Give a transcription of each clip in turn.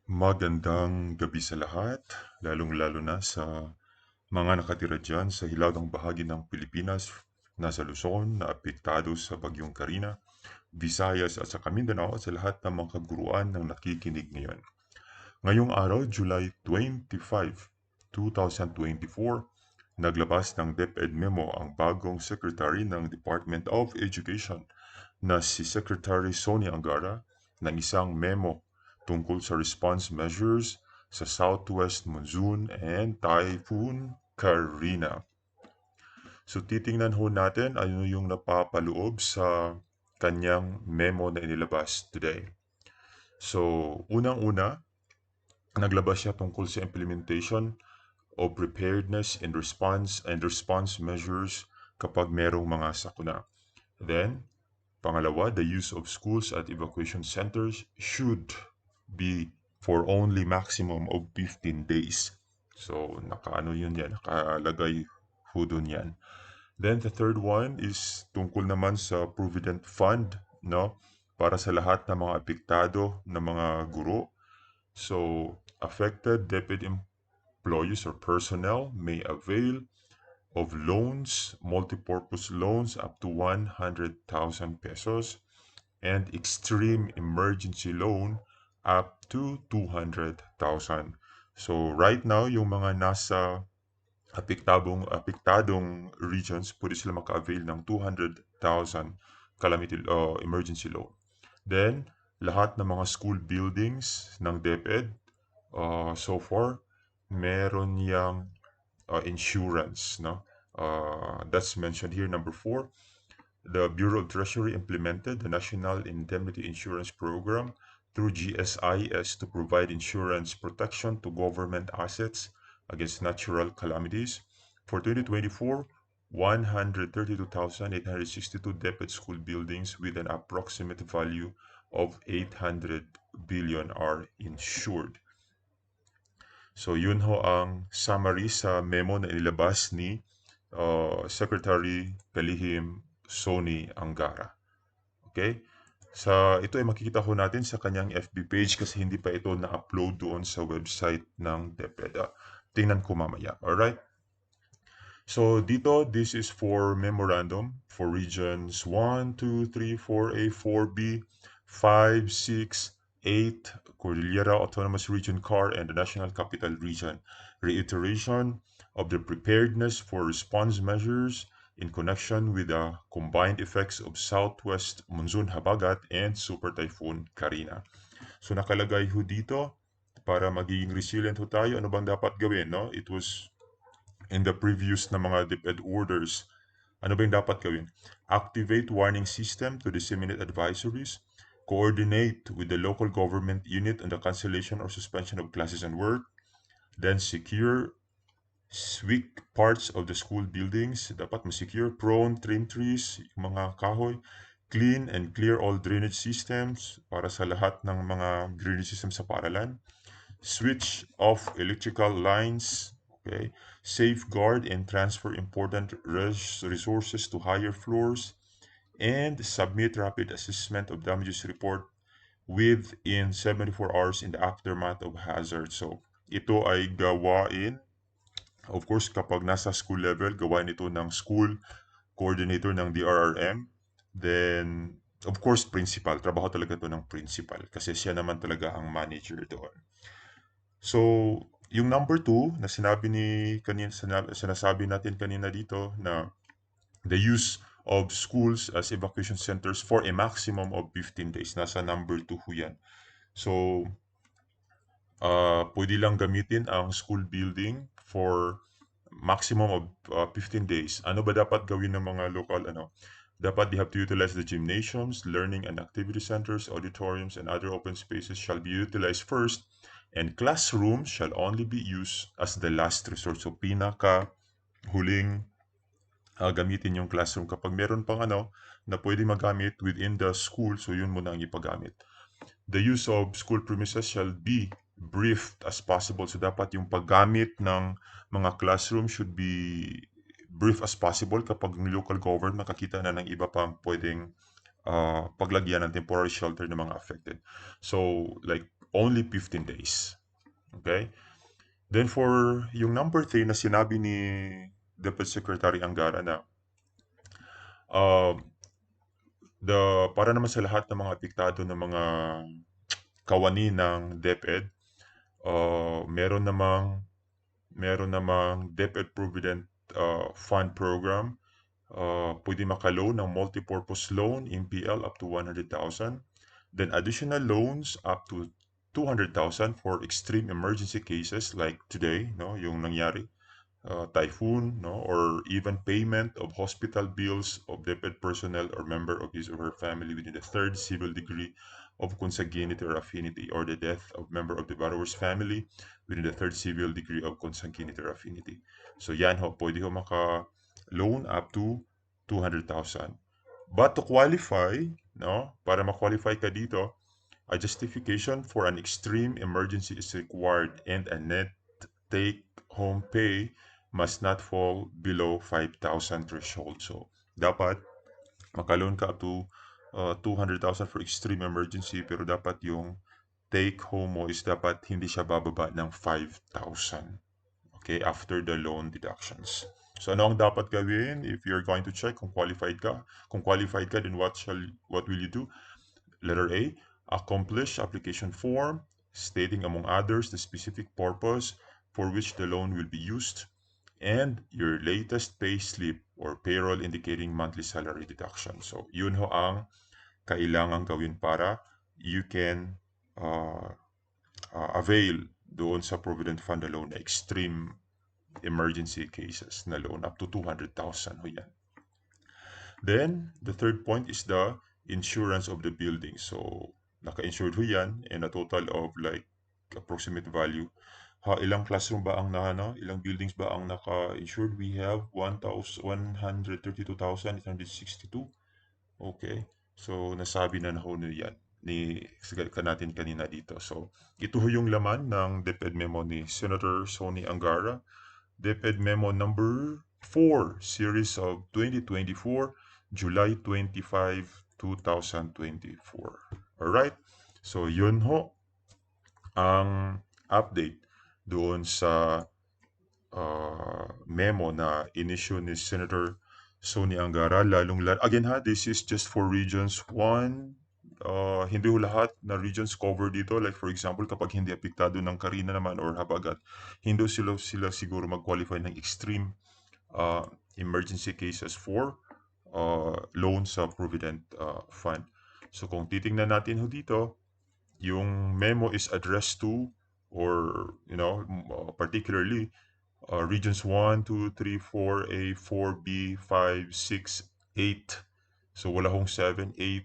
Magandang gabi sa lahat, lalong-lalo na sa mga nakatira dyan sa hilagang bahagi ng Pilipinas, nasa Luzon, na apektado sa Bagyong Karina, Visayas at sa Mindanao at sa lahat ng mga kaguruan ng nakikinig ngayon. Ngayong araw, July 25, 2024, naglabas ng DepEd Memo ang bagong Secretary ng Department of Education na si Secretary Sonny Angara ng isang memo tungkol sa response measures sa Southwest Monsoon and Typhoon Karina. So titingnan ho natin ano yung napapaloob sa kanyang memo na inilabas today. So unang-una, naglabas siya tungkol sa implementation of preparedness and response measures kapag merong mga sakuna. Then, pangalawa, the use of schools at evacuation centers should be for only maximum of 15 days. So, nakaano yun yan, nakalagay ho dun yan. Then, the third one is tungkol naman sa Provident Fund, no? Para sa lahat ng mga apektado na mga guro. So, affected deputy employees or personnel may avail of loans, multipurpose loans up to 100,000 pesos and extreme emergency loan up to 200,000. So right now, yung mga nasa apektadong regions, pwede sila maka-avail ng 200,000 calamity emergency loan. Then, lahat ng mga school buildings ng DepEd, so far, meron yang insurance, no? That's mentioned here. Number 4, the Bureau of Treasury implemented the National Indemnity Insurance Program through GSIS to provide insurance protection to government assets against natural calamities. For 2024, 132,862 DepEd school buildings with an approximate value of 800 billion are insured. So yun ho ang summary sa memo na inilabas ni Secretary Kalihim Sonny Angara. Okay? Ito ay makikita ho natin sa kanyang FB page kasi hindi pa ito na-upload doon sa website ng DepEd. Tingnan ko mamaya. Alright? So dito, this is for memorandum for regions 1, 2, 3, 4A, 4B, 5, 6, 8, Cordillera Autonomous Region CAR, and the National Capital Region. Reiteration of the preparedness for response measures in connection with the combined effects of Southwest Monsoon Habagat and Super Typhoon Karina. So nakalagay ho dito, para magiging resilient ho tayo, ano bang dapat gawin, no? It was in the previous na mga DepEd orders. Ano ba yung dapat gawin? Activate warning system to disseminate advisories, coordinate with the local government unit on the cancellation or suspension of classes and work, then secure weak parts of the school buildings. Dapat ma-secure, prone, trim trees, yung mga kahoy, clean and clear all drainage systems para sa lahat ng mga drainage system sa paaralan, switch off electrical lines, okay, safeguard and transfer important resources to higher floors, and submit rapid assessment of damages report within 74 hours in the aftermath of hazard. So, ito ay gawain, of course, kapag nasa school level, gawain ito ng school coordinator ng DRRM. Then, of course, principal. Trabaho talaga ito ng principal kasi siya naman talaga ang manager doon. So, yung number 2 na sinasabi natin kanina dito na the use of schools as evacuation centers for a maximum of 15 days. Nasa number 2 ho yan. So, pwede lang gamitin ang school building for maximum of 15 days. Ano ba dapat gawin ng mga local Dapat they have to utilize the gymnasiums, learning and activity centers, auditoriums, and other open spaces shall be utilized first, and classrooms shall only be used as the last resort. So, huling gamitin yung classroom. Kapag meron pang na pwede magamit within the school, so yun muna ang ipagamit. The use of school premises shall be brief as possible. So, dapat yung paggamit ng mga classroom should be brief as possible kapag ng local government nakakita na ng iba pang pwedeng paglagyan ng temporary shelter ng mga affected. So, like only 15 days. Okay? Then for yung number 3 na sinabi ni Deputy Secretary Angara na uh, para naman sa lahat ng mga apektado ng mga kawani ng DepEd, meron namang DepEd Provident Fund Program. Pwede maka-loan ng multipurpose loan, MPL, up to 100,000. Then additional loans up to 200,000 for extreme emergency cases like today, no, yung nangyari, typhoon, no, or even payment of hospital bills of DepEd personnel or member of his or her family within the third civil degree of consanguinity or affinity, or the death of member of the borrower's family within the third civil degree of consanguinity or affinity. So yan ho, pwede ho maka-loan up to 200,000. But to qualify, no, para ma-qualify ka dito, a justification for an extreme emergency is required and a net take-home pay must not fall below 5,000 threshold. So, dapat maka-loan ka up to 200,000 for extreme emergency, pero dapat yung take-home mo is dapat hindi siya bababa ng 5,000. Okay, after the loan deductions. So, ano ang dapat gawin if you're going to check kung qualified ka? Kung qualified ka, then what will you do? Letter A, accomplish application form stating among others the specific purpose for which the loan will be used and your latest pay slip or payroll indicating monthly salary deduction. So, yun ho ang kailangan gawin para you can avail doon sa Provident Fund na loan na extreme emergency cases na loan up to 200,000 ho yan. Then, the third point is the insurance of the building. So, naka-insured ho yan and a total of like approximate value. Ilang classroom ba ang ilang buildings ba ang naka-insured? We have 132,862. Okay. So, nasabi na ho yan ni natin kanina dito. So, ito ho yung laman ng DepEd memo ni Senator Sonny Angara. DepEd memo number 4, series of 2024, July 25, 2024. Alright? So, yun ho ang update doon sa memo na inisyu ni Senator Sonny Angara. Again ha, this is just for regions 1. Hindi ho lahat na regions cover dito. Like for example, kapag hindi apektado ng Karina naman or Habagat, hindi sila siguro mag-qualify ng extreme emergency cases for loan sa Provident Fund. So kung titingnan natin ho dito, yung memo is addressed to or particularly regions 1, 2, 3, 4A, 4B, 5, 6, 8. So wala hong 7, 8,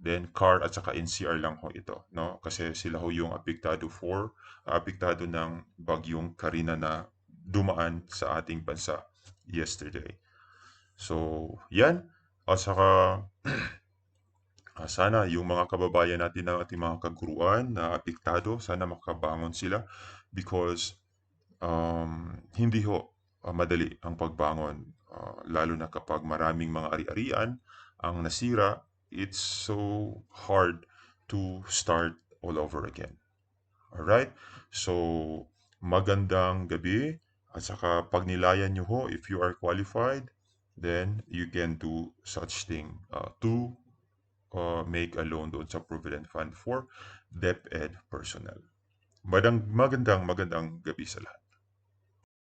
then CAR at saka NCR lang ho ito, no? Kasi sila ho yung apektado ng bagyong Karina na dumaan sa ating bansa yesterday. So, yan. At saka sana yung mga kababayan natin na ating mga kaguruan na apektado, sana makabangon sila because hindi ho madali ang pagbangon, lalo na kapag maraming mga ari-arian ang nasira. It's so hard to start all over again. Alright? So, magandang gabi. At saka pagnilayan nyo ho, if you are qualified, then you can do such thing to make a loan doon sa Provident Fund for DepEd personnel. Magandang gabi sa lahat.